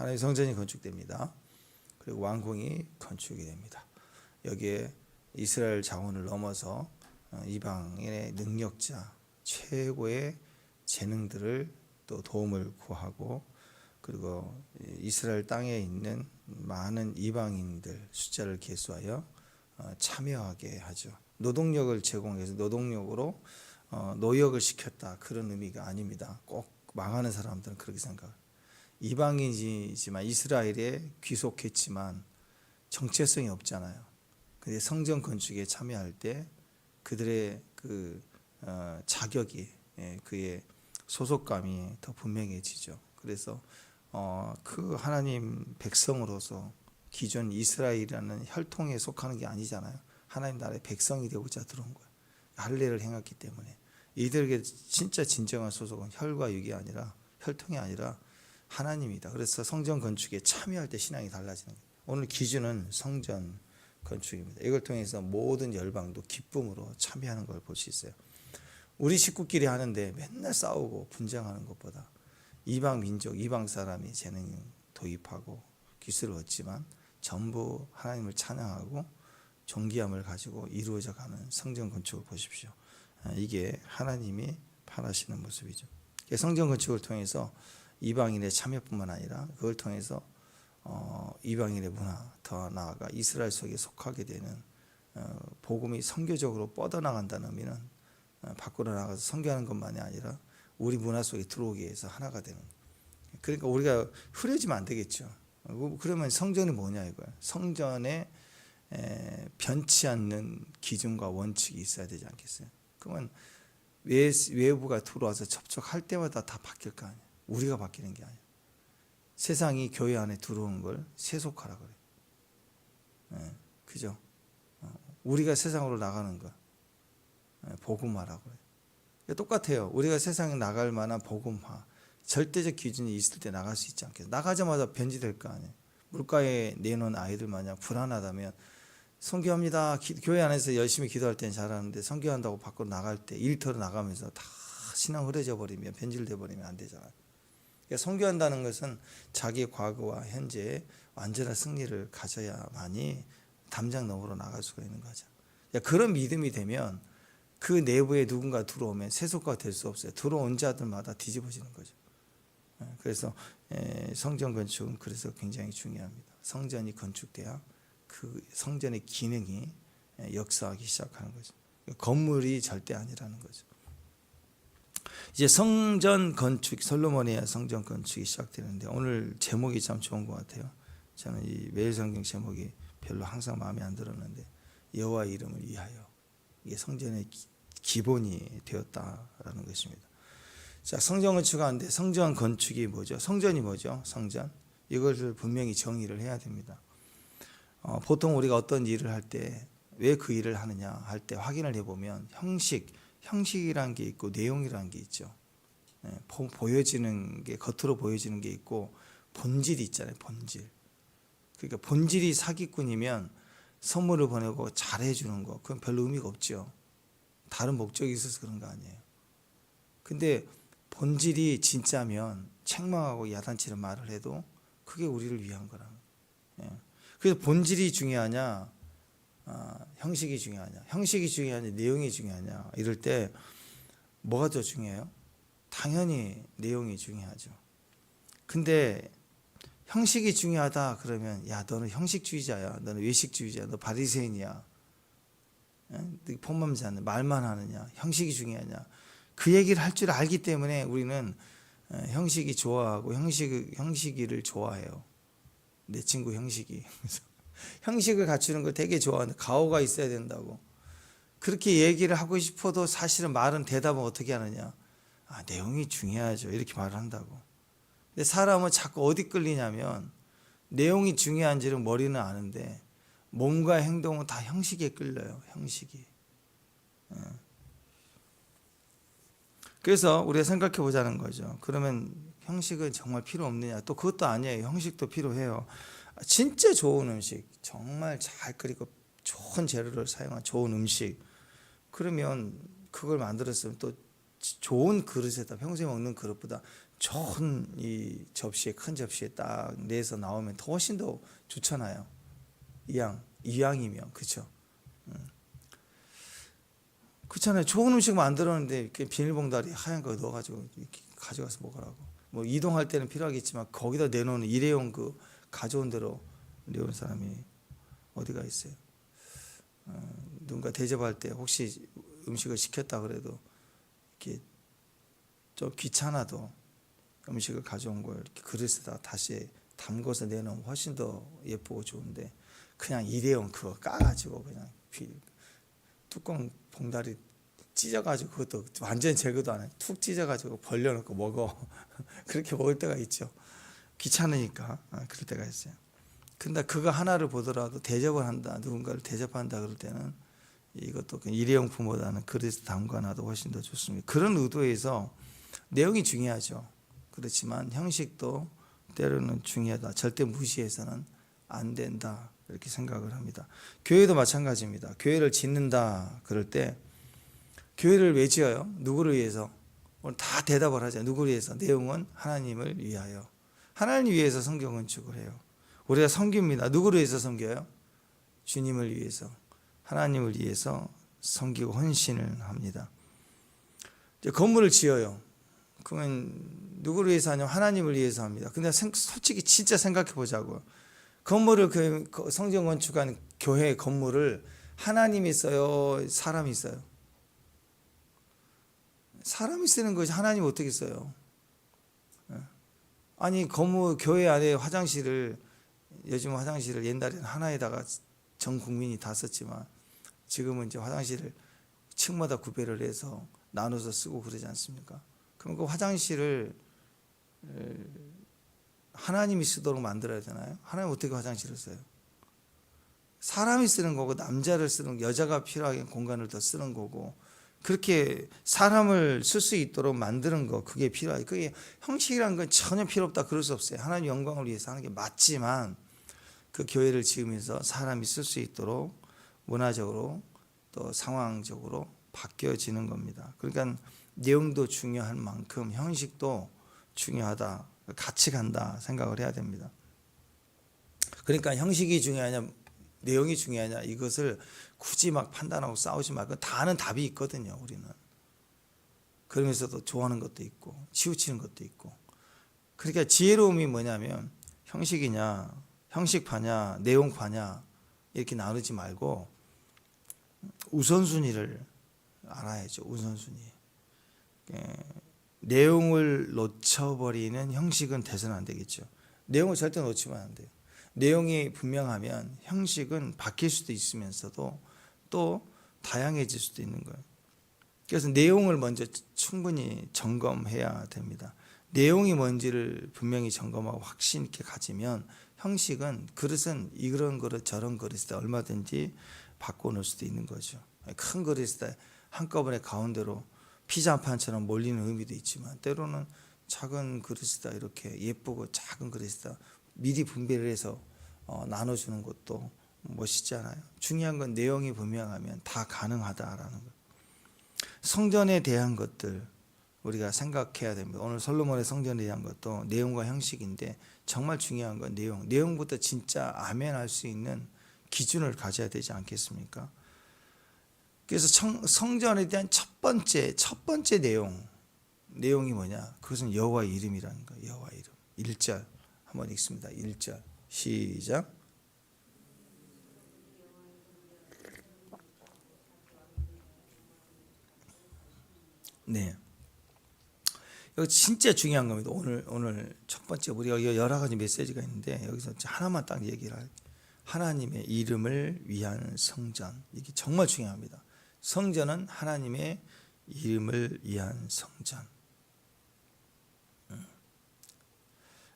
하나님의 성전이 건축됩니다. 그리고 왕궁이 건축이 됩니다. 여기에 이스라엘 자원을 넘어서 이방인의 능력자, 최고의 재능들을 또 도움을 구하고, 그리고 이스라엘 땅에 있는 많은 이방인들 숫자를 계수하여 참여하게 하죠. 노동력을 제공해서 노동력으로 노역을 시켰다, 그런 의미가 아닙니다. 꼭 망하는 사람들은 그렇게 생각해요. 이방인이지만 이스라엘에 귀속했지만 정체성이 없잖아요. 근데 성전 건축에 참여할 때 그들의 그 자격이, 그의 소속감이 더 분명해지죠. 그래서 그 하나님 백성으로서 기존 이스라엘이라는 혈통에 속하는 게 아니잖아요. 하나님 나라의 백성이 되고자 들어온 거예요. 할례를 행했기 때문에 이들에게 진짜 진정한 소속은 혈과 육이 아니라, 혈통이 아니라 하나님이다. 그래서 성전 건축에 참여할 때 신앙이 달라지는 거예요. 오늘 기준은 성전 건축입니다. 이걸 통해서 모든 열방도 기쁨으로 참여하는 걸 볼 수 있어요. 우리 식구끼리 하는데 맨날 싸우고 분쟁하는 것보다 이방 민족, 이방 사람이 재능 도입하고 기술을 얻지만 전부 하나님을 찬양하고 존귀함을 가지고 이루어져 가는 성전 건축을 보십시오. 이게 하나님이 바라시는 모습이죠. 성전 건축을 통해서 이방인의 참여뿐만 아니라 그걸 통해서 이방인의 문화, 더 나아가 이스라엘 속에 속하게 되는 복음이 선교적으로 뻗어나간다는 의미는 밖으로 나가서 선교하는 것만이 아니라 우리 문화 속에 들어오기 위해서 하나가 되는 거예요. 그러니까 우리가 흐려지면 안 되겠죠. 그러면 성전이 뭐냐 이거예요. 성전에 변치 않는 기준과 원칙이 있어야 되지 않겠어요? 그러면 외부가 들어와서 접촉할 때마다 다 바뀔 거 아니에요. 우리가 바뀌는 게 아니에요. 세상이 교회 안에 들어온 걸 세속화라 그래요. 그죠? 우리가 세상으로 나가는 거 복음화라고 그래요. 똑같아요. 우리가 세상에 나갈 만한 복음화, 절대적 기준이 있을 때 나갈 수 있지 않겠어요? 나가자마자 변질될 거 아니에요. 물가에 내놓은 아이들 마냥 불안하다면 선교합니다. 교회 안에서 열심히 기도할 때는 잘하는데 선교한다고 밖으로 나갈 때 일터로 나가면서 다 신앙 흐려져 버리면, 변질돼 버리면 안 되잖아요. 그러니까 선교한다는 것은 자기 과거와 현재에 완전한 승리를 가져야만이 담장 너머로 나갈 수가 있는 거죠. 그런 믿음이 되면 그 내부에 누군가 들어오면 세속화가 될 수 없어요. 들어온 자들마다 뒤집어지는 거죠. 그래서 성전 건축은 그래서 굉장히 중요합니다. 성전이 건축돼야 그 성전의 기능이 역사하기 시작하는 거죠. 건물이 절대 아니라는 거죠. 이제 성전 건축, 솔로몬의 성전 건축이 시작되는데 오늘 제목이 참 좋은 것 같아요. 저는 이 매일성경 제목이 별로 항상 마음에 안 들었는데, 여호와 이름을 위하여, 이게 성전의 기본이 되었다라는 것입니다. 자, 성전 건축하는데 성전 건축이 뭐죠? 성전이 뭐죠? 성전. 이것을 분명히 정의를 해야 됩니다. 보통 우리가 어떤 일을 할 때 왜 그 일을 하느냐 할 때 확인을 해보면 형식이라는 게 있고 내용이라는 게 있죠. 보여지는 게, 겉으로 보여지는 게 있고 본질이 있잖아요. 본질. 그러니까 본질이 사기꾼이면 선물을 보내고 잘해주는 거, 그건 별로 의미가 없죠. 다른 목적이 있어서 그런 거 아니에요. 근데 본질이 진짜면 책망하고 야단치는 말을 해도 그게 우리를 위한 거라는 거예요. 그래서 본질이 중요하냐, 형식이 중요하냐, 형식이 중요하냐, 내용이 중요하냐 이럴 때 뭐가 더 중요해요? 당연히 내용이 중요하죠. 근데 형식이 중요하다 그러면, 야 너는 형식주의자야, 너는 외식주의자야, 너 바리새인이야, 폼만 자는 말만 하느냐, 형식이 중요하냐, 그 얘기를 할 줄 알기 때문에 우리는 형식이 좋아하고 형식이를 좋아해요. 내 친구 형식이 형식을 갖추는 걸 되게 좋아하는데 가오가 있어야 된다고 그렇게 얘기를 하고 싶어도 사실은 말은 대답은 어떻게 하느냐, 내용이 중요하죠 이렇게 말을 한다고. 근데 사람은 자꾸 어디 끌리냐면 내용이 중요한지는 머리는 아는데 몸과 행동은 다 형식에 끌려요. 형식이. 그래서 우리가 생각해 보자는 거죠. 그러면 형식은 정말 필요 없느냐? 또 그것도 아니에요. 형식도 필요해요. 진짜 좋은 음식, 정말 잘 끓이고 좋은 재료를 사용한 좋은 음식, 그러면 그걸 만들었으면 또 좋은 그릇에다, 평소에 먹는 그릇보다 좋은 이 접시에, 큰 접시에 딱 내서 나오면 더 훨씬 더 좋잖아요. 이왕이면. 그렇죠? 그렇잖아요. 좋은 음식 만들었는데 이렇게 비닐봉다리 하얀 거 넣어가지고 이렇게 가져가서 먹으라고. 뭐 이동할 때는 필요하겠지만 거기다 내놓는 일회용 그 가져온 대로 내온 사람이 어디가 있어요? 누군가 대접할 때 혹시 음식을 시켰다 그래도 이렇게 좀 귀찮아도 음식을 가져온 걸 이렇게 그릇에다 다시 담궈서 내놓으면 훨씬 더 예쁘고 좋은데, 그냥 일회용 그거 까가지고 그냥 뚜껑 봉다리 찢어가지고, 그것도 완전 제거도 안 해, 툭 찢어가지고 벌려놓고 먹어. 그렇게 먹을 때가 있죠. 귀찮으니까. 그럴 때가 있어요. 근데 그거 하나를 보더라도 대접을 한다, 누군가를 대접한다 그럴 때는 이것도 일회용품보다는 그릇에 담가놔도 훨씬 더 좋습니다. 그런 의도에서 내용이 중요하죠. 그렇지만 형식도 때로는 중요하다. 절대 무시해서는 안 된다. 이렇게 생각을 합니다. 교회도 마찬가지입니다. 교회를 짓는다 그럴 때 교회를 왜 지어요? 누구를 위해서? 오늘 다 대답을 하죠. 누구를 위해서? 내용은 하나님을 위하여. 하나님 위해서 성경 건축을 해요. 우리가 섬깁니다. 누구를 위해서 섬겨요? 주님을 위해서, 하나님을 위해서 섬기고 헌신을 합니다. 이제 건물을 지어요. 그러면 누구를 위해서 하냐면 하나님을 위해서 합니다. 근데 솔직히 진짜 생각해 보자고요. 건물을 성경 건축한 교회 건물을 하나님이 써요? 사람이 써요? 사람이 쓰는 것이 하나님 어떻게 써요? 아니 건물 교회 안에 화장실을, 요즘 화장실을 옛날에는 하나에다가 전 국민이 다 썼지만 지금은 이제 화장실을 층마다 구별을 해서 나눠서 쓰고 그러지 않습니까? 그럼 그 화장실을 하나님이 쓰도록 만들어야 되나요? 하나님 어떻게 화장실을 써요? 사람이 쓰는 거고, 남자를 쓰는 거, 여자가 필요하게 공간을 더 쓰는 거고, 그렇게 사람을 쓸 수 있도록 만드는 거, 그게 필요해요. 그게 형식이라는 건 전혀 필요 없다 그럴 수 없어요. 하나님 영광을 위해서 하는 게 맞지만 그 교회를 지으면서 사람이 쓸 수 있도록 문화적으로 또 상황적으로 바뀌어지는 겁니다. 그러니까 내용도 중요한 만큼 형식도 중요하다, 같이 간다 생각을 해야 됩니다. 그러니까 형식이 중요하냐 내용이 중요하냐 이것을 굳이 막 판단하고 싸우지 말고 다 아는 답이 있거든요. 우리는 그러면서도 좋아하는 것도 있고 치우치는 것도 있고. 그러니까 지혜로움이 뭐냐면 형식이냐 형식파냐 내용파냐 이렇게 나누지 말고 우선순위를 알아야죠. 우선순위. 내용을 놓쳐버리는 형식은 돼서는 안 되겠죠. 내용을 절대 놓치면 안 돼요. 내용이 분명하면 형식은 바뀔 수도 있으면서도 또 다양해질 수도 있는 거예요. 그래서 내용을 먼저 충분히 점검해야 됩니다. 내용이 뭔지를 분명히 점검하고 확신 있게 가지면 형식은, 그릇은 이런 그릇 저런 그릇에 얼마든지 바꿔놓을 수도 있는 거죠. 큰 그릇에 한꺼번에 가운데로 피자 한 판처럼 몰리는 의미도 있지만 때로는 작은 그릇에다 이렇게 예쁘고 작은 그릇에다 미리 분배를 해서 나눠주는 것도 멋있잖아요. 중요한 건 내용이 분명하면 다 가능하다라는 것. 성전에 대한 것들 우리가 생각해야 됩니다. 오늘 솔로몬의 성전에 대한 것도 내용과 형식인데 정말 중요한 건 내용부터 진짜 아멘할 수 있는 기준을 가져야 되지 않겠습니까? 그래서 성전에 대한 첫 번째 내용이 뭐냐? 그것은 여호와의 이름이라는 거예요. 여호와의 이름. 1절 한번 읽습니다. 1절 시작. 네. 여기 진짜 중요한 겁니다. 오늘 첫 번째 우리가 여러 가지 메시지가 있는데 여기서 하나만 딱 얘기를 할게요. 하나님의 이름을 위한 성전. 이게 정말 중요합니다. 성전은 하나님의 이름을 위한 성전.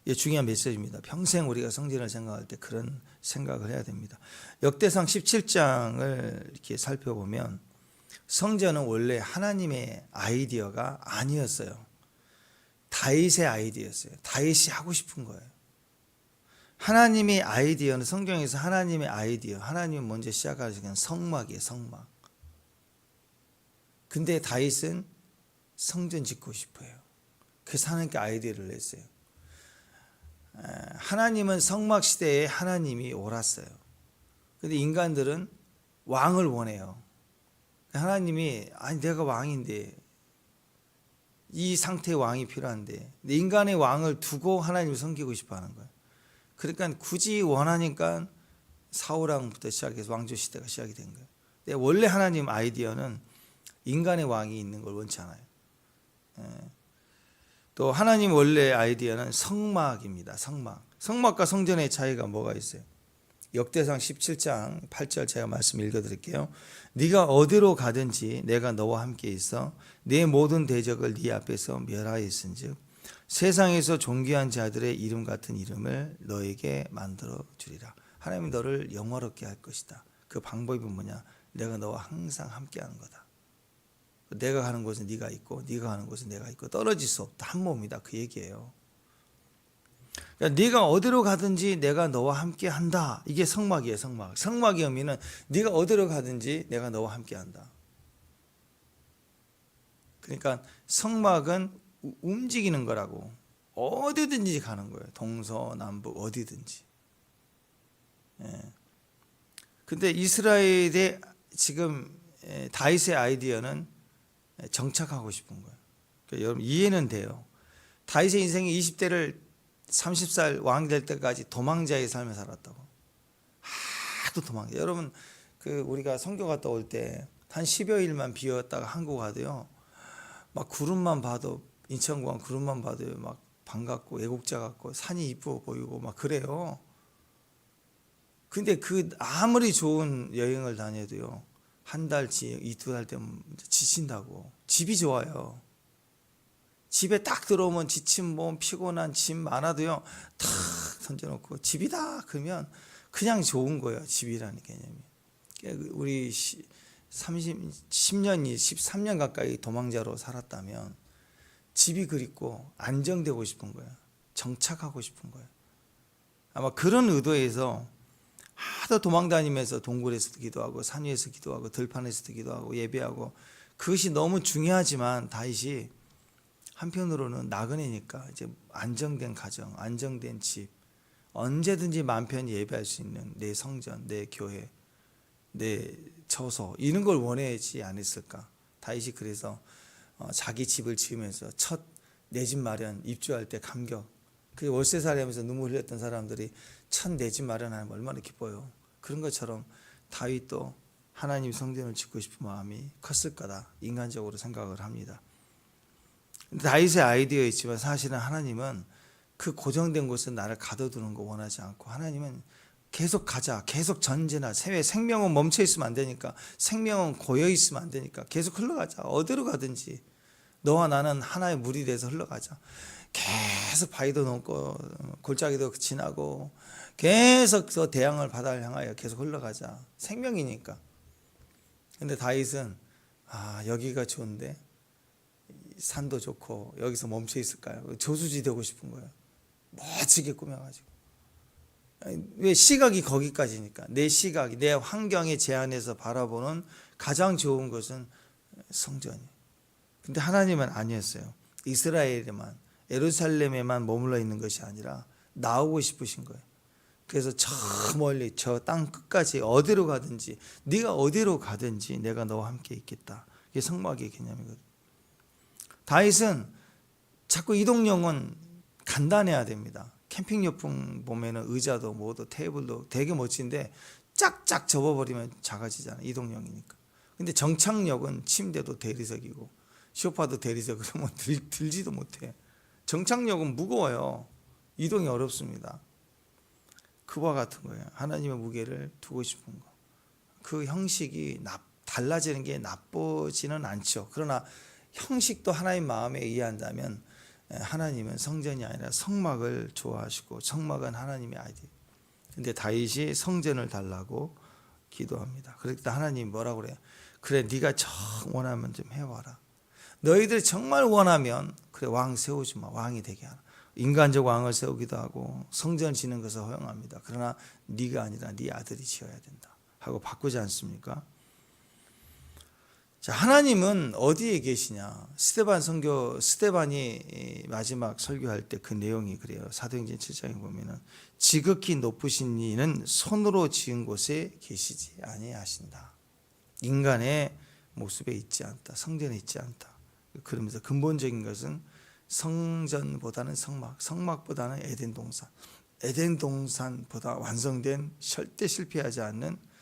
이게 중요한 메시지입니다. 평생 우리가 성전을 생각할 때 그런 생각을 해야 됩니다. 역대상 17장을 이렇게 살펴보면 성전은 원래 하나님의 아이디어가 아니었어요. 다윗의 아이디어였어요. 다윗이 하고 싶은 거예요. 하나님의 아이디어는, 성경에서 하나님의 아이디어, 하나님은 먼저 시작하시는 성막이에요. 성막. 근데 다윗은 성전 짓고 싶어요. 그래서 하나님께 아이디어를 냈어요. 하나님은 성막 시대에 하나님이 옳았어요. 근데 인간들은 왕을 원해요. 하나님이 아니 내가 왕인데 이 상태의 왕이 필요한데 인간의 왕을 두고 하나님을 섬기고 싶어 하는 거예요. 그러니까 굳이 원하니까 사울왕부터 시작해서 왕조 시대가 시작이 된 거예요. 근데 원래 하나님 아이디어는 인간의 왕이 있는 걸 원치 않아요. 또 하나님 원래 아이디어는 성막입니다. 성막과 성전의 차이가 뭐가 있어요? 역대상 17장 8절 제가 말씀 읽어드릴게요. 네가 어디로 가든지 내가 너와 함께 있어 내 모든 대적을 네 앞에서 멸하였은즉 세상에서 존귀한 자들의 이름 같은 이름을 너에게 만들어 주리라. 하나님이 너를 영화롭게 할 것이다. 그 방법이 뭐냐? 내가 너와 항상 함께 하는 거다. 내가 가는 곳은 네가 있고 네가 가는 곳은 내가 있고 떨어질 수 없다. 한 몸이다. 그 얘기예요. 그러니까 네가 어디로 가든지 내가 너와 함께 한다. 이게 성막이에요. 성막의 의미는 네가 어디로 가든지 내가 너와 함께 한다. 그러니까 성막은 움직이는 거라고. 어디든지 가는 거예요. 동서남북 어디든지. 근데 이스라엘의 지금 다윗의 아이디어는 정착하고 싶은 거예요. 그러니까 여러분 이해는 돼요. 다윗의 인생이 20대를 30살 왕이 될 때까지 도망자의 삶을 살았다고. 하도 도망자. 여러분 우리가 선교 갔다 올 때 한 10여 일만 비었다가 한국 가도요. 막 구름만 봐도 인천공항 구름만 봐도 막 반갑고 애국자 같고 산이 이쁘고 보이고 막 그래요. 근데 아무리 좋은 여행을 다녀도요. 한 달치, 이두 달 되면 지친다고. 집이 좋아요. 집에 딱 들어오면 지친 몸, 피곤한 짐 많아도요. 탁 던져놓고 집이다 그러면 그냥 좋은 거예요. 집이라는 개념이. 우리 10년이 13년 가까이 도망자로 살았다면 집이 그립고 안정되고 싶은 거예요. 정착하고 싶은 거예요. 아마 그런 의도에서 하도 도망다니면서 동굴에서도 기도하고 산 위에서 기도하고 들판에서도 기도하고 예배하고 그것이 너무 중요하지만 다윗이 한편으로는 나그네니까 이제 안정된 가정, 안정된 집, 언제든지 마음 편히 예배할 수 있는 내 성전, 내 교회, 내 처소 이런 걸 원하지 않았을까? 다윗이 그래서 자기 집을 지으면서 첫 내 집 마련 입주할 때 감격. 그 월세살이하면서 눈물 흘렸던 사람들이 첫 내 집 마련하면 얼마나 기뻐요. 그런 것처럼 다윗도 하나님 성전을 짓고 싶은 마음이 컸을 거다. 인간적으로 생각을 합니다. 다윗의 아이디어였지만 사실은 하나님은 그 고정된 곳에 나를 가둬두는 거 원하지 않고 하나님은 계속 가자. 계속 전진하. 생명은 멈춰 있으면 안 되니까 생명은 고여 있으면 안 되니까 계속 흘러가자. 어디로 가든지 너와 나는 하나의 물이 돼서 흘러가자. 계속 바위도 넘고 골짜기도 지나고 계속 저 대양을 바다를 향하여 계속 흘러가자. 생명이니까. 근데 다윗은 여기가 좋은데 산도 좋고 여기서 멈춰 있을까요? 저수지 되고 싶은 거예요. 멋지게 꾸며가지고. 왜 시각이 거기까지니까. 내 시각이 내 환경의 제한에서 바라보는 가장 좋은 것은 성전이에요. 근데 하나님은 아니었어요. 이스라엘에만 예루살렘에만 머물러 있는 것이 아니라 나오고 싶으신 거예요. 그래서 저 멀리 저 땅 끝까지 어디로 가든지 네가 어디로 가든지 내가 너와 함께 있겠다. 이게 성막의 개념이거든요. 다윗은 자꾸 이동용은 간단해야 됩니다. 캠핑용품 보면은 의자도 뭐도 테이블도 되게 멋진데 짝짝 접어버리면 작아지잖아요. 이동용이니까. 근데 정착력은 침대도 대리석이고 소파도 대리석 그러면 들지도 못해. 정착력은 무거워요. 이동이 어렵습니다. 그와 같은 거예요. 하나님의 무게를 두고 싶은 거. 그 형식이 달라지는 게 나쁘지는 않죠. 그러나 형식도 하나님 마음에 의한다면 하나님은 성전이 아니라 성막을 좋아하시고 성막은 하나님의 아이디어. 근데 다윗이 성전을 달라고 기도합니다. 그럴 때 하나님 뭐라고 그래요? 그래 네가 정 원하면 좀 해봐라. 너희들이 정말 원하면 그래 왕 세우지 마. 왕이 되게 하라. 인간적 왕을 세우기도 하고 성전을 지는 것을 허용합니다. 그러나 네가 아니라 네 아들이 지어야 된다 하고 바꾸지 않습니까? 자, 하나님은 어디에 계시냐? 스데반이 마지막 설교할 때 그 내용이 그래요. 사도행전 7장에 보면은 지극히 높으신 이는 손으로 지은 곳에 계시지 아니하신다. 인간의 모습에 있지 않다. 성전에 있지 않다. 그러면서 근본적인 것은 성전보다는 성막보다는 에덴 동산. 에덴 동산보다 완성된 절대 실패하지 않는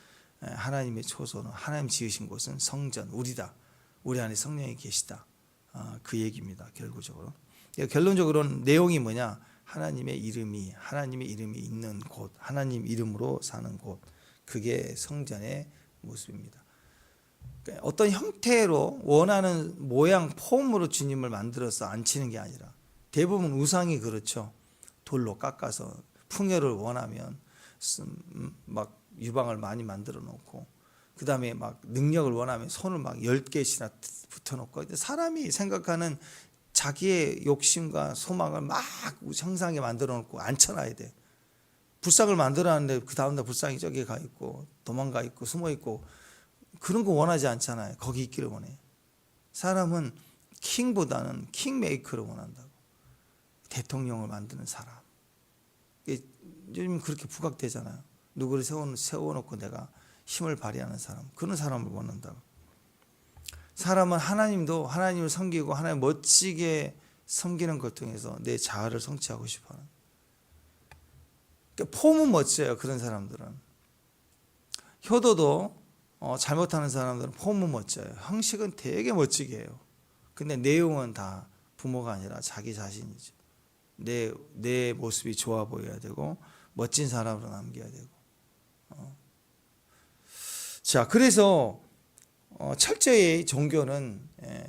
하나님의 초소는 하나님 지으신 곳은 성전, 우리다. 우리 안에 성령이 계시다. 그 얘기입니다. 결국적으로. 결론적으로는 내용이 뭐냐? 하나님의 이름이 있는 곳, 하나님 이름으로 사는 곳. 그게 성전의 모습입니다. 그러니까 어떤 형태로 원하는 모양, 폼으로 주님을 만들어서 앉히는 게 아니라 대부분 우상이 그렇죠. 돌로 깎아서 풍요를 원하면 막 유방을 많이 만들어 놓고 그 다음에 막 능력을 원하면 손을 막 10개씩이나 붙여 놓고 사람이 생각하는 자기의 욕심과 소망을 막 형상에 만들어 놓고 앉혀놔야 돼. 불상을 만들어놨는데 그 다음날 불상이 저기 가 있고 도망가 있고 숨어 있고 그런 거 원하지 않잖아요. 거기 있기를 원해. 사람은 킹보다는 킹메이커를 원한다고. 대통령을 만드는 사람. 요즘 그렇게 부각되잖아요. 누구를 세워놓고 내가 힘을 발휘하는 사람, 그런 사람을 원한다고. 사람은 하나님도 하나님을 섬기고 하나님 멋지게 섬기는 것 통해서 내 자아를 성취하고 싶어하는. 그러니까 폼은 멋져요. 그런 사람들은. 효도도 잘못하는 사람들은 폼은 멋져요. 형식은 되게 멋지게 해요. 근데 내용은 다 부모가 아니라 자기 자신이죠. 내 모습이 좋아 보여야 되고 멋진 사람으로 남겨야 되고. 자, 그래서 철저히 종교는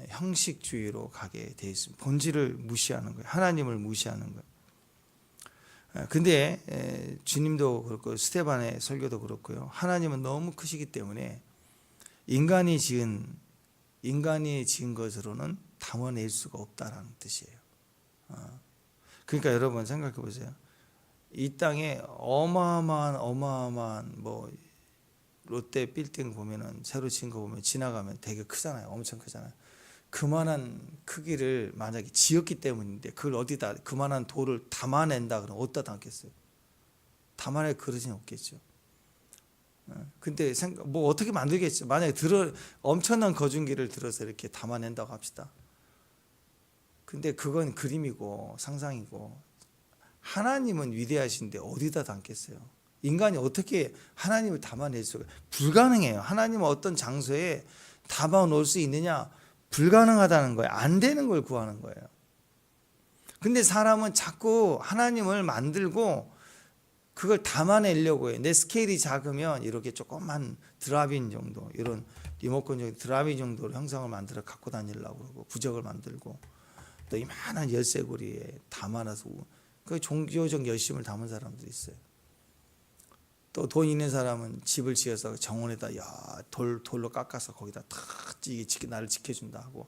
형식주의로 가게 돼 있습니다. 본질을 무시하는 거예요. 하나님을 무시하는 거예요. 근데 주님도 그렇고 스데반의 설교도 그렇고요. 하나님은 너무 크시기 때문에 인간이 지은 것으로는 담아낼 수가 없다라는 뜻이에요. 그러니까 여러분 생각해 보세요. 이 땅에 어마어마한 뭐 롯데 빌딩 보면은 새로 지은 거 보면 지나가면 되게 크잖아요. 엄청 크잖아요. 그만한 크기를 만약에 지었기 때문인데 그걸 어디다 그만한 돌을 담아낸다 그러면 어디다 담겠어요? 담아낼 그릇이 없겠죠. 근데 뭐 어떻게 만들겠죠? 만약에 엄청난 거중기를 들어서 이렇게 담아낸다고 합시다. 근데 그건 그림이고 상상이고 하나님은 위대하신데 어디다 담겠어요? 인간이 어떻게 하나님을 담아낼 수가 불가능해요. 하나님은 어떤 장소에 담아놓을 수 있느냐? 불가능하다는 거예요. 안 되는 걸 구하는 거예요. 근데 사람은 자꾸 하나님을 만들고 그걸 담아내려고 해요. 내 스케일이 작으면 이렇게 조그만 드라빈 정도, 이런 리모컨 정도 드라빈 정도로 형상을 만들어 갖고 다니려고 그러고 부적을 만들고 또 이만한 열쇠고리에 담아놔서 그 종교적 열심을 담은 사람들이 있어요. 또 돈 있는 사람은 집을 지어서 정원에다 돌로 깎아서 거기다 탁 나를 지켜준다 하고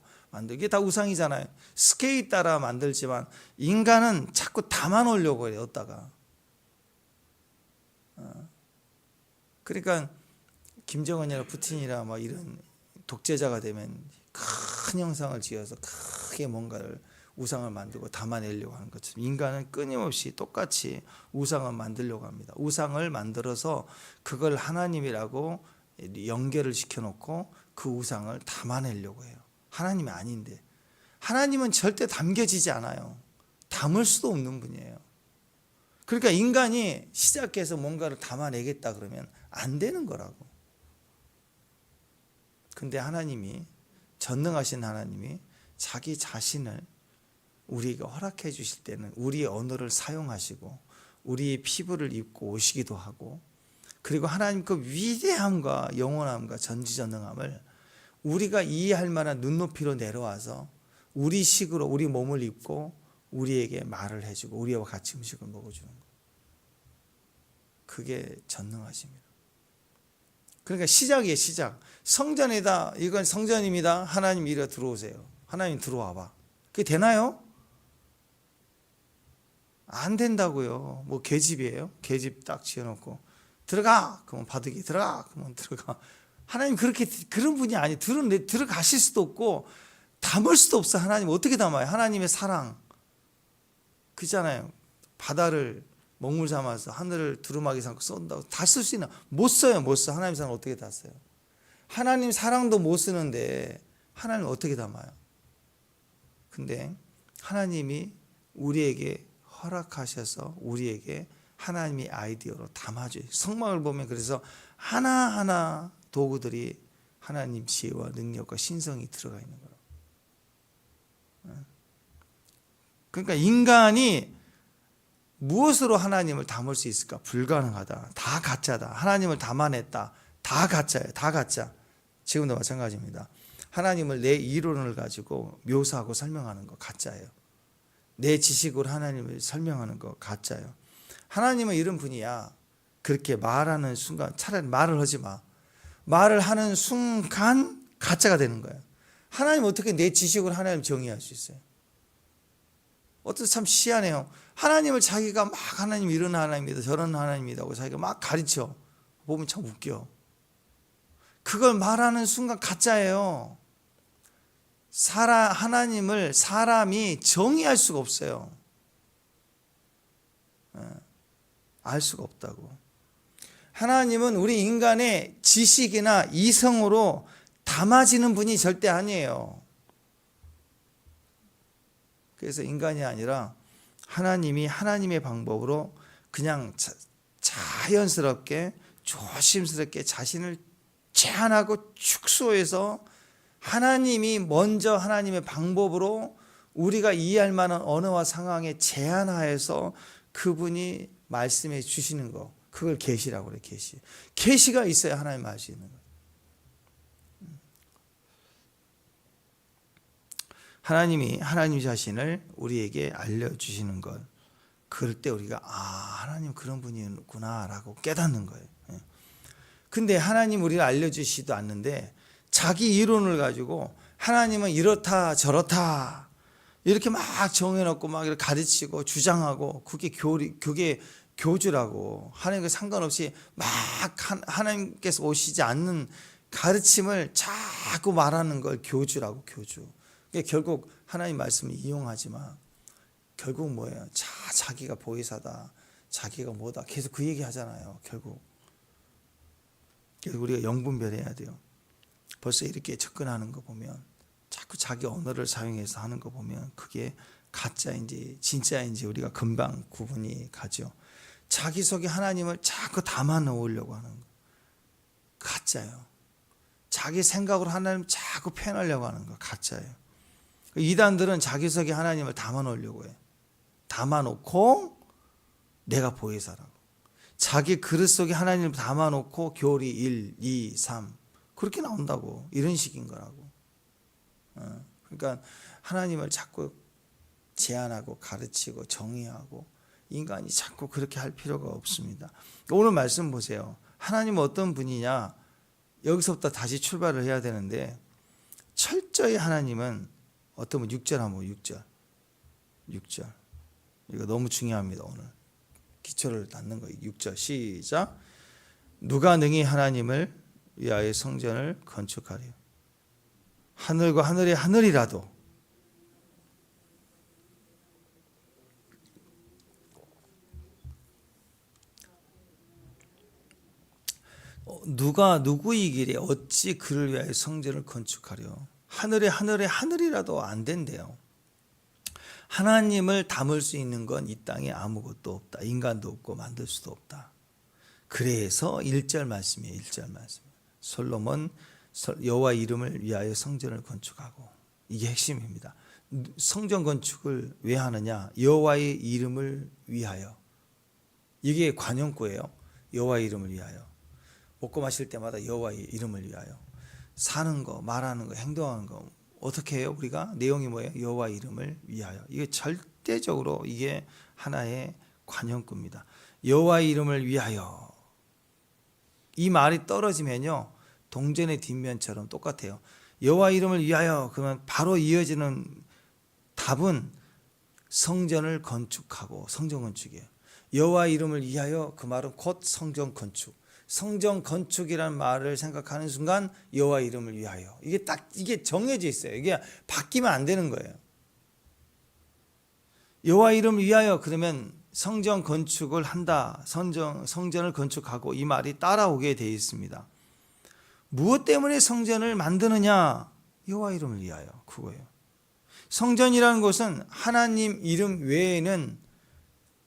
이게 다 우상이잖아요. 스케일 따라 만들지만 인간은 자꾸 담아놓으려고 해요. 어디다가. 그러니까 김정은이나 푸틴이나 막 이런 독재자가 되면 큰 형상을 지어서 크게 뭔가를 우상을 만들고 담아내려고 하는 것처럼 인간은 끊임없이 똑같이 우상을 만들려고 합니다. 우상을 만들어서 그걸 하나님이라고 연결을 시켜놓고 그 우상을 담아내려고 해요. 하나님이 아닌데. 하나님은 절대 담겨지지 않아요. 담을 수도 없는 분이에요. 그러니까 인간이 시작해서 뭔가를 담아내겠다 그러면 안 되는 거라고. 근데 하나님이, 전능하신 하나님이 자기 자신을 우리에게 허락해 주실 때는 우리의 언어를 사용하시고 우리의 피부를 입고 오시기도 하고, 그리고 하나님 그 위대함과 영원함과 전지전능함을 우리가 이해할 만한 눈높이로 내려와서 우리 식으로 우리 몸을 입고 우리에게 말을 해주고 우리와 같이 음식을 먹어주는 것. 그게 전능하십니다. 그러니까 시작이에요. 시작. 성전이다. 이건 성전입니다. 하나님 이리 들어오세요. 하나님 들어와봐. 그게 되나요? 안 된다고요. 뭐 계집이에요. 계집 딱 지어놓고 들어가. 그러면 바둑이 들어가. 그러면 들어가. 하나님 그런 분이 아니. 들어가실 수도 없고 담을 수도 없어. 하나님 어떻게 담아요? 하나님의 사랑. 그잖아요. 바다를 먹물 삼아서 하늘을 두루마기 삼고 쏜다고 다 쓸 수 있나? 못 써요. 못 써. 하나님 사랑 어떻게 다 써요? 하나님 사랑도 못 쓰는데 하나님 어떻게 담아요? 근데 하나님이 우리에게 허락하셔서 우리에게 하나님의 아이디어로 담아줘요. 성막을 보면 그래서 하나하나 도구들이 하나님 지혜와 능력과 신성이 들어가 있는 거예요. 그러니까 인간이 무엇으로 하나님을 담을 수 있을까? 불가능하다. 다 가짜다. 하나님을 담아냈다. 다 가짜예요. 다 가짜. 지금도 마찬가지입니다. 하나님을 내 이론을 가지고 묘사하고 설명하는 거 가짜예요. 내 지식으로 하나님을 설명하는 거 가짜예요. 하나님은 이런 분이야. 그렇게 말하는 순간 차라리 말을 하지 마. 말을 하는 순간 가짜가 되는 거예요. 하나님 어떻게 내 지식으로 하나님 정의할 수 있어요? 어떤 참 희한해요. 하나님을 자기가 막 하나님 이런 하나님이다 저런 하나님이다 하고 자기가 막 가르쳐. 보면 참 웃겨. 그걸 말하는 순간 가짜예요. 하나님을 사람이 정의할 수가 없어요. 알 수가 없다고. 하나님은 우리 인간의 지식이나 이성으로 담아지는 분이 절대 아니에요. 그래서 인간이 아니라 하나님이 하나님의 방법으로 그냥 자연스럽게 조심스럽게 자신을 제한하고 축소해서 하나님이 먼저 하나님의 방법으로 우리가 이해할 만한 언어와 상황에 제한하여서 그분이 말씀해 주시는 거, 그걸 계시라고 그래요. 계시가 있어야 하나님 알 수 있는 거예요. 하나님이 하나님 자신을 우리에게 알려주시는 것, 그럴 때 우리가 하나님 그런 분이구나 라고 깨닫는 거예요. 근데 하나님 우리가 알려주시지도 않는데 자기 이론을 가지고 하나님은 이렇다 저렇다 이렇게 막 정해놓고 막 이렇게 가르치고 주장하고 그게 교주라고. 하나님과 상관없이 막 하나님께서 오시지 않는 가르침을 자꾸 말하는 걸 교주라고. 교주. 결국 하나님 말씀을 이용하지만 결국 뭐예요? 자기가 보혜사다, 자기가 뭐다, 계속 그 얘기 하잖아요. 결국 우리가 영분별해야 돼요. 벌써 이렇게 접근하는 거 보면 자꾸 자기 언어를 사용해서 하는 거 보면 그게 가짜인지 진짜인지 우리가 금방 구분이 가죠. 자기 속에 하나님을 자꾸 담아 놓으려고 하는 거 가짜예요. 자기 생각으로 하나님 자꾸 표현하려고 하는 거 가짜예요. 이단들은 자기 속에 하나님을 담아 놓으려고 해요. 담아 놓고 내가 보혜사라고. 자기 그릇 속에 하나님을 담아 놓고 교리 1, 2, 3 그렇게 나온다고. 이런 식인 거라고. 그러니까 하나님을 자꾸 제한하고 가르치고 정의하고 인간이 자꾸 그렇게 할 필요가 없습니다. 오늘 말씀 보세요. 하나님은 어떤 분이냐? 여기서부터 다시 출발을 해야 되는데 철저히 하나님은 어떤 분 6절 한번 6절 이거 너무 중요합니다. 오늘 기초를 닫는 거예요. 6절 시작. 누가 능히 하나님을 위하여 성전을 건축하리요? 하늘과 하늘의 하늘이라도 누가 누구이기에 어찌 그를 위하여 성전을 건축하려? 하늘의 하늘이라도 안 된대요. 하나님을 담을 수 있는 건 이 땅에 아무것도 없다. 인간도 없고 만들 수도 없다. 그래서 1절 말씀이에요. 1절 말씀. 솔로몬 여호와 이름을 위하여 성전을 건축하고, 이게 핵심입니다. 성전 건축을 왜 하느냐? 여호와의 이름을 위하여. 이게 관용구예요. 여호와의 이름을 위하여. 먹고 마실 때마다 여호와의 이름을 위하여. 사는 거, 말하는 거, 행동하는 거 어떻게 해요? 우리가 내용이 뭐예요? 여호와 이름을 위하여. 이게 절대적으로 이게 하나의 관용구입니다. 여호와 이름을 위하여. 이 말이 떨어지면요 동전의 뒷면처럼 똑같아요. 여호와 이름을 위하여 그러면 바로 이어지는 답은 성전을 건축하고 성전 건축이에요. 여호와 이름을 위하여 그 말은 곧 성전 건축. 성전 건축이라는 말을 생각하는 순간 여호와 이름을 위하여. 이게 정해져 있어요. 이게 바뀌면 안 되는 거예요. 여호와 이름을 위하여 그러면 성전 건축을 한다. 성전을 건축하고 이 말이 따라오게 되어 있습니다. 무엇 때문에 성전을 만드느냐? 여호와 이름을 위하여. 그거예요. 성전이라는 것은 하나님 이름 외에는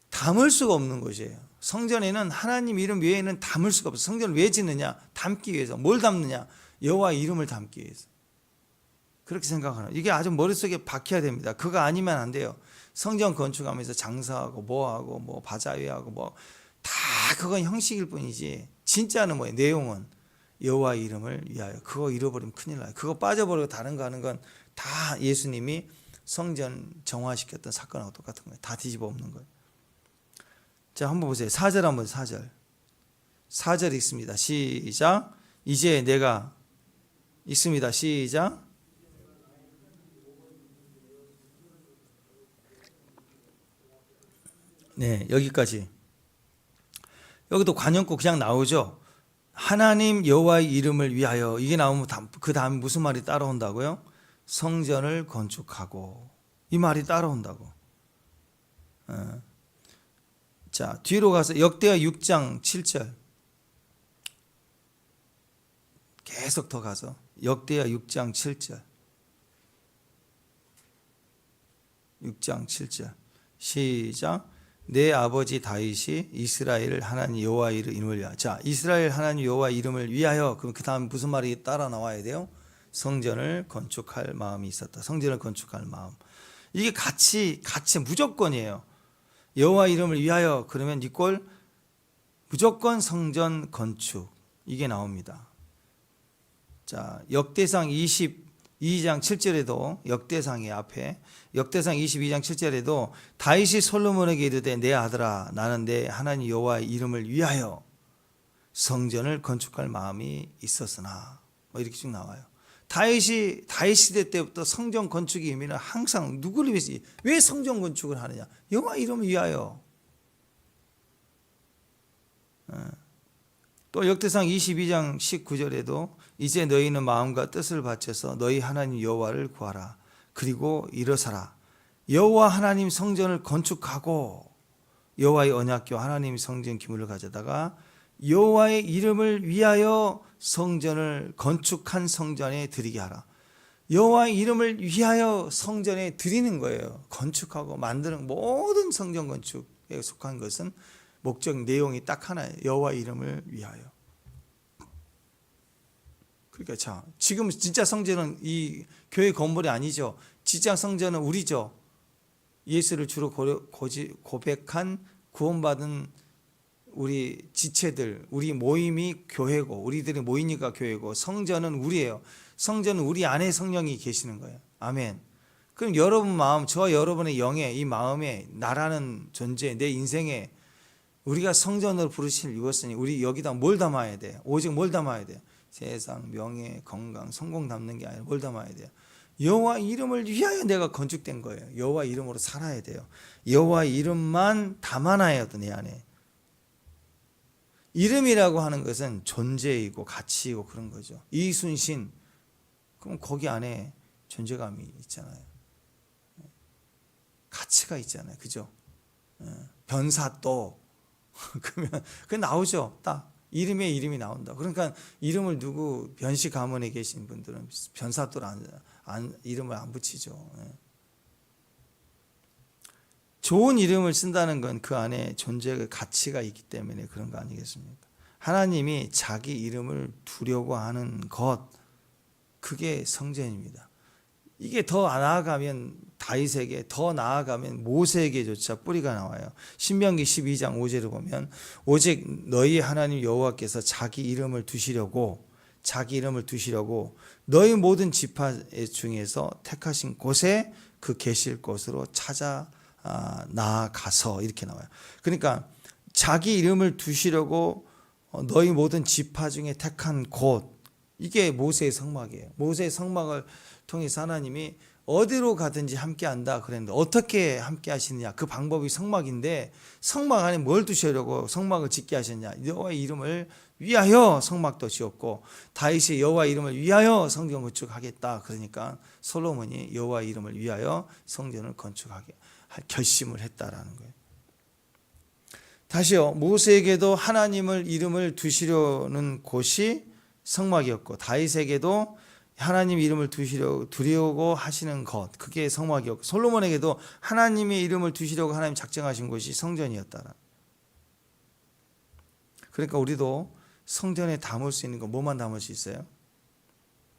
담을 수가 없는 것이에요. 성전에는 하나님 이름 외에는 담을 수가 없어요. 성전을 왜 짓느냐? 담기 위해서. 뭘 담느냐? 여호와 이름을 담기 위해서. 그렇게 생각하는. 이게 아주 머릿속에 박혀야 됩니다. 그거 아니면 안 돼요. 성전 건축하면서 장사하고 뭐하고 뭐 바자회하고 뭐 다 그건 형식일 뿐이지 진짜는 뭐예요? 내용은 여호와 이름을 위하여. 그거 잃어버리면 큰일 나요. 그거 빠져버리고 다른 거 하는 건 다 예수님이 성전 정화시켰던 사건하고 똑같은 거예요. 다 뒤집어 엎는 거예요. 자, 한번 보세요. 4절 한번 4절. 4절 읽습니다. 시작. 이제 내가 읽습니다. 시작. 네, 여기까지. 여기도 관용구 그냥 나오죠. 하나님 여호와의 이름을 위하여. 이게 나오면 그 다음 무슨 말이 따라온다고요? 성전을 건축하고. 이 말이 따라온다고. 자, 뒤로 가서 역대하 6장 7절. 계속 더 가서 역대하 6장 7절. 6장 7절. 시작. 내 아버지 다윗이 이스라엘 하나님 여호와 이름을 위하여. 자, 이스라엘 하나님 여호와 이름을 위하여. 그럼 그 다음 무슨 말이 따라 나와야 돼요? 성전을 건축할 마음이 있었다. 성전을 건축할 마음. 이게 같이 무조건이에요. 여호와 이름을 위하여 그러면 이꼴 무조건 성전 건축. 이게 나옵니다. 자, 역대상 22장 7절에도 역대상의 앞에 역대상 22장 7절에도 다윗이 솔로몬에게 이르되 내 아들아 나는 내 하나님 여호와의 이름을 위하여 성전을 건축할 마음이 있었으나 뭐 이렇게 쭉 나와요. 다윗 시대 때부터 성전 건축의 의미는 항상 누구를 위해서 왜 성전 건축을 하느냐? 여호와 이름을 위하여. 또 역대상 22장 19절에도 이제 너희는 마음과 뜻을 바쳐서 너희 하나님 여호와를 구하라. 그리고 일어서라. 여호와 하나님 성전을 건축하고 여호와의 언약궤 하나님 성전 기물을 가져다가 여호와의 이름을 위하여 성전을 건축한 성전에 드리게 하라. 여호와의 이름을 위하여 성전에 드리는 거예요. 건축하고 만드는 모든 성전 건축에 속한 것은 목적 내용이 딱 하나예요. 여호와의 이름을 위하여. 그러니까 자, 지금 진짜 성전은 이 교회 건물이 아니죠. 진짜 성전은 우리죠. 예수를 주로 고백한 구원받은 우리 지체들, 우리 모임이 교회고 우리들이 모이니까 교회고 성전은 우리예요. 성전은 우리 안에 성령이 계시는 거예요. 아멘. 그럼 여러분 마음, 저와 여러분의 영에 이 마음에 나라는 존재, 내 인생에 우리가 성전으로 부르심을 입었으니 우리 여기다 뭘 담아야 돼? 오직 뭘 담아야 돼? 세상, 명예, 건강, 성공 담는 게 아니라 뭘 담아야 돼요? 여호와 이름을 위하여 내가 건축된 거예요. 여호와 이름으로 살아야 돼요. 여호와 이름만 담아놔야 돼, 내 안에. 이름이라고 하는 것은 존재이고 가치이고 그런 거죠. 이순신, 그럼 거기 안에 존재감이 있잖아요. 가치가 있잖아요. 그죠? 변사또 그러면 그 나오죠. 딱 이름에 이름이 나온다. 그러니까 이름을 누구 변씨 가문에 계신 분들은 변사또를 이름을 안 붙이죠. 좋은 이름을 쓴다는 건 그 안에 존재의 가치가 있기 때문에 그런 거 아니겠습니까? 하나님이 자기 이름을 두려고 하는 것, 그게 성전입니다. 이게 더 나아가면 다윗에게, 더 나아가면 모세에게조차 뿌리가 나와요. 신명기 12장 5절을 보면 오직 너희 하나님 여호와께서 자기 이름을 두시려고 너희 모든 지파 중에서 택하신 곳에 그 계실 곳으로 찾아 나아가서 이렇게 나와요. 그러니까 자기 이름을 두시려고 너희 모든 지파 중에 택한 곳, 이게 모세의 성막이에요. 모세의 성막을 통해서 하나님이 어디로 가든지 함께한다 그랬는데 어떻게 함께 하시느냐? 그 방법이 성막인데 성막 안에 뭘 두시려고 성막을 짓게 하셨냐? 여호와의 이름을 위하여 성막도 지었고 다윗이 여호와의 이름을 위하여 성전 건축하겠다. 그러니까 솔로몬이 여호와의 이름을 위하여 성전을 건축하게 결심을 했다라는 거예요. 다시요. 모세에게도 하나님을 이름을 두시려는 곳이 성막이었고 다윗에게도 하나님 이름을 두려고 하시는 것, 그게 성막이었고 솔로몬에게도 하나님의 이름을 두시려고 하나님 작정하신 곳이 성전이었다. 그러니까 우리도 성전에 담을 수 있는 거 뭐만 담을 수 있어요?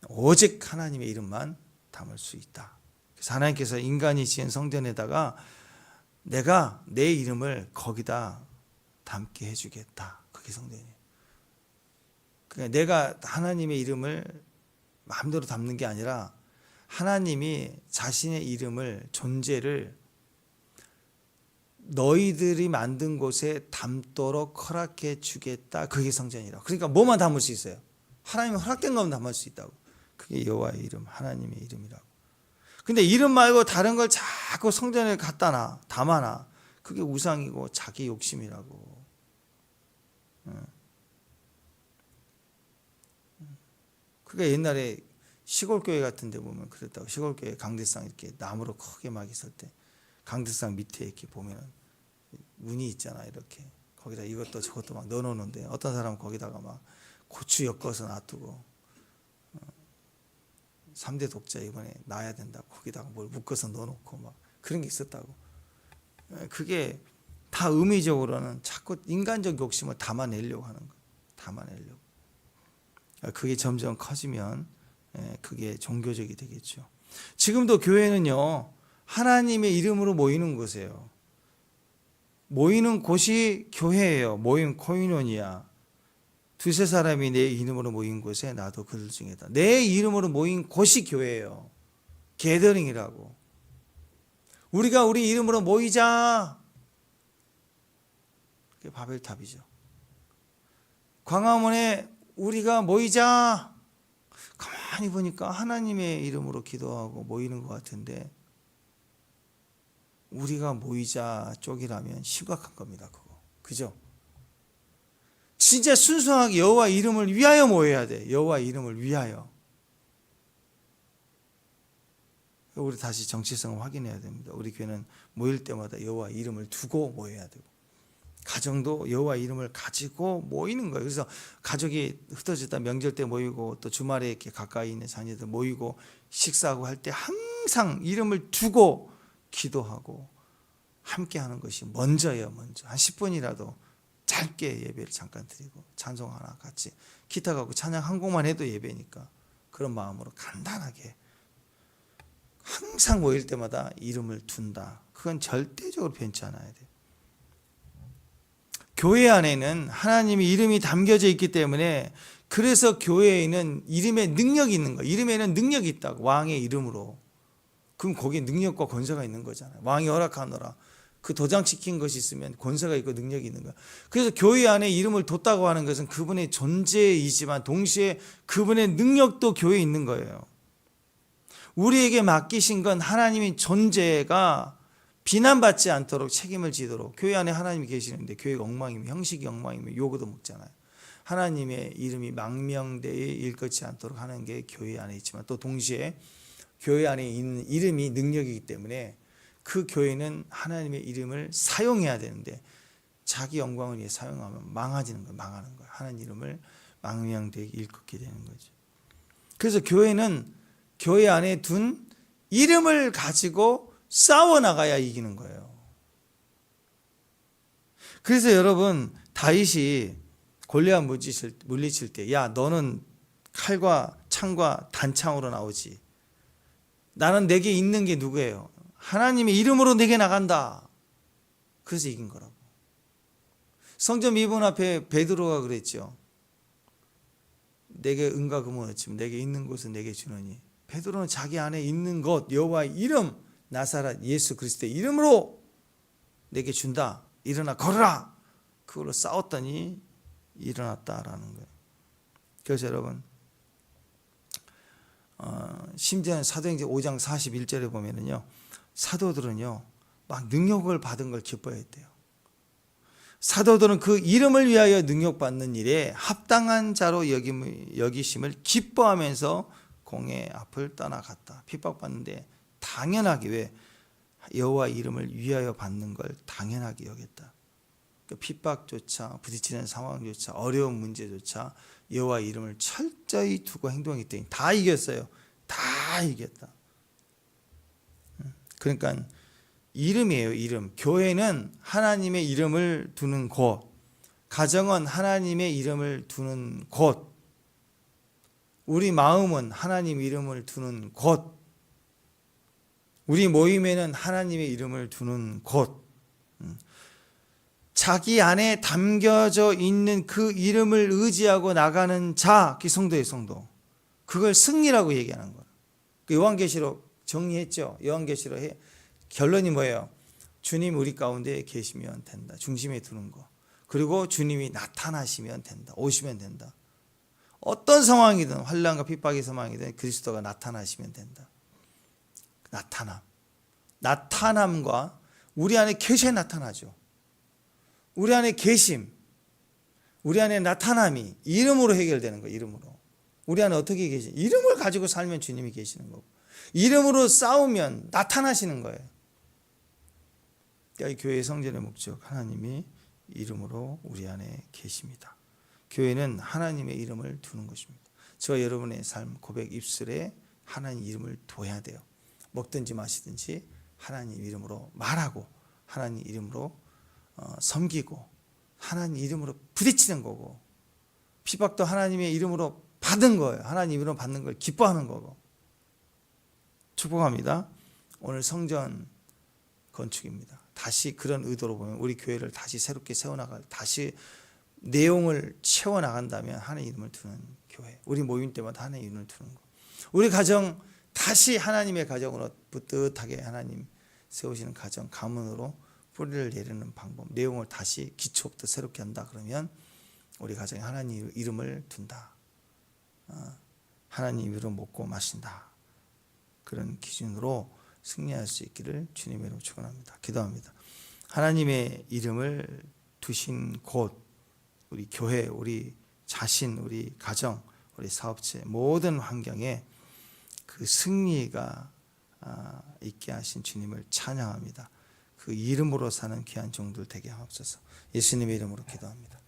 오직 하나님의 이름만 담을 수 있다. 그래서 하나님께서 인간이 지은 성전에다가 내가 내 이름을 거기다 담게 해주겠다. 그게 성전이에요. 그러니까 내가 하나님의 이름을 마음대로 담는 게 아니라 하나님이 자신의 이름을 존재를 너희들이 만든 곳에 담도록 허락해 주겠다. 그게 성전이라고. 그러니까 뭐만 담을 수 있어요? 하나님이 허락된 것만 담을 수 있다고. 그게 여호와의 이름, 하나님의 이름이라고. 근데 이름 말고 다른 걸 자꾸 성전에 갖다 놔, 담아놔. 그게 우상이고 자기 욕심이라고. 그게 옛날에 시골교회 같은 데 보면 그랬다고. 시골교회 강대상 이렇게 나무로 크게 막 있을 때 강대상 밑에 이렇게 보면 문이 있잖아. 이렇게 거기다 이것도 저것도 막 넣어놓는데 어떤 사람은 거기다가 막 고추 엮어서 놔두고 3대 독자 이번에 놔야 된다고 거기다가 뭘 묶어서 넣어놓고 막 그런 게 있었다고. 그게 다 의미적으로는 자꾸 인간적 욕심을 담아내려고 하는 거예요. 담아내려고. 그게 점점 커지면 그게 종교적이 되겠죠. 지금도 교회는요, 하나님의 이름으로 모이는 곳이에요. 모이는 곳이 교회예요. 모임 코인원이야. 두세 사람이 내 이름으로 모인 곳에 나도 그들 중에다. 내 이름으로 모인 곳이 교회예요. 게더링이라고. 우리가 우리 이름으로 모이자. 그게 바벨탑이죠. 광화문에 우리가 모이자. 가만히 보니까 하나님의 이름으로 기도하고 모이는 것 같은데 우리가 모이자 쪽이라면 심각한 겁니다. 그거. 그죠? 진짜 순수하게 여호와 이름을 위하여 모여야 돼. 여호와 이름을 위하여. 우리 다시 정체성을 확인해야 됩니다. 우리 교회는 모일 때마다 여호와 이름을 두고 모여야 되고 가정도 여호와 이름을 가지고 모이는 거예요. 그래서 가족이 흩어졌다 명절 때 모이고 또 주말에 이렇게 가까이 있는 자녀들 모이고 식사하고 할 때 항상 이름을 두고 기도하고 함께 하는 것이 먼저예요. 먼저 한 10분이라도 짧게 예배를 잠깐 드리고 찬송 하나 같이 기타 갖고 찬양 한 곡만 해도 예배니까 그런 마음으로 간단하게 항상 모일 때마다 이름을 둔다. 그건 절대적으로 변치 않아야 돼요. 교회 안에는 하나님의 이름이 담겨져 있기 때문에 그래서 교회에는 이름의 능력이 있는 거예요. 이름에는 능력이 있다고. 왕의 이름으로. 그럼 거기에 능력과 권세가 있는 거잖아요. 왕이 허락하노라. 그 도장시킨 것이 있으면 권세가 있고 능력이 있는 거야. 그래서 교회 안에 이름을 뒀다고 하는 것은 그분의 존재이지만 동시에 그분의 능력도 교회에 있는 거예요. 우리에게 맡기신 건 하나님의 존재가 비난받지 않도록 책임을 지도록. 교회 안에 하나님이 계시는데 교회가 엉망이면 형식이 엉망이면 요거도 먹잖아요. 하나님의 이름이 망명되어 일것지 않도록 하는 게 교회 안에 있지만 또 동시에 교회 안에 있는 이름이 능력이기 때문에 그 교회는 하나님의 이름을 사용해야 되는데 자기 영광을 위해 사용하면 망가지는 거예요. 망하는 거예요. 하나님 이름을 망명되게 일컫게 되는 거죠. 그래서 교회는 교회 안에 둔 이름을 가지고 싸워나가야 이기는 거예요. 그래서 여러분 다윗이 골리앗 물리칠 때 야 너는 칼과 창과 단창으로 나오지. 나는 내게 있는 게 누구예요? 하나님의 이름으로 내게 나간다. 그래서 이긴 거라고. 성전 미문 앞에 베드로가 그랬죠. 내게 은과 금은 없지만 내게 있는 것은 내게 주노니. 베드로는 자기 안에 있는 것 여호와의 이름 나사렛 예수 그리스도의 이름으로 내게 준다. 일어나 걸어라. 그걸로 싸웠더니 일어났다라는 거예요. 그래서 여러분 심지어는 사도행전 5장 41절에 보면은요, 사도들은요 막 능력을 받은 걸 기뻐했대요. 사도들은 그 이름을 위하여 능력받는 일에 합당한 자로 여기심을 기뻐하면서 공의 앞을 떠나갔다. 핍박받는데 당연하게, 왜? 여호와 이름을 위하여 받는 걸 당연하게 여겼다. 그 핍박조차, 부딪히는 상황조차, 어려운 문제조차 여호와 이름을 철저히 두고 행동했기 때문에 다 이겼어요. 다 이겼다. 그러니까 이름이에요, 이름. 교회는 하나님의 이름을 두는 곳, 가정은 하나님의 이름을 두는 곳, 우리 마음은 하나님 이름을 두는 곳, 우리 모임에는 하나님의 이름을 두는 곳, 자기 안에 담겨져 있는 그 이름을 의지하고 나가는 자, 그 성도의 성도. 그걸 승리라고 얘기하는 거예요. 그 요한계시록 정리했죠. 요한계시록 결론이 뭐예요? 주님 우리 가운데 계시면 된다. 중심에 두는 거. 그리고 주님이 나타나시면 된다. 오시면 된다. 어떤 상황이든, 환난과 핍박의 상황이든 그리스도가 나타나시면 된다. 나타남과 우리 안에 계셔야 나타나죠. 우리 안에 계심, 우리 안에 나타남이 이름으로 해결되는 거예요. 이름으로. 우리 안에 어떻게 계시? 이름을 가지고 살면 주님이 계시는 거고, 이름으로 싸우면 나타나시는 거예요. 이 교회의 성전의 목적, 하나님이 이름으로 우리 안에 계십니다. 교회는 하나님의 이름을 두는 것입니다. 저와 여러분의 삶 고백 입술에 하나님 이름을 둬야 돼요. 먹든지 마시든지 하나님 이름으로 말하고, 하나님 이름으로 섬기고, 하나님 이름으로 부딪히는 거고, 핍박도 하나님의 이름으로 받은 거예요. 하나님 이름으로 받는 걸 기뻐하는 거고. 축복합니다. 오늘 성전 건축입니다. 다시 그런 의도로 보면 우리 교회를 다시 새롭게 세워나갈, 다시 내용을 채워나간다면 하나님 이름을 두는 교회, 우리 모임 때마다 하나님 이름을 두는 거, 우리 가정 다시 하나님의 가정으로 뿌듯하게 하나님 세우시는 가정, 가문으로 뿌리를 내리는 방법, 내용을 다시 기초부터 새롭게 한다. 그러면 우리 가정에 하나님 이름을 둔다. 하나님 이름으로 먹고 마신다. 그런 기준으로 승리할 수 있기를 주님의 이름으로 축원합니다. 기도합니다. 하나님의 이름을 두신 곳, 우리 교회, 우리 자신, 우리 가정, 우리 사업체, 모든 환경에 그 승리가 있게 하신 주님을 찬양합니다. 그 이름으로 사는 귀한 종들 되게 하옵소서. 예수님의 이름으로 기도합니다.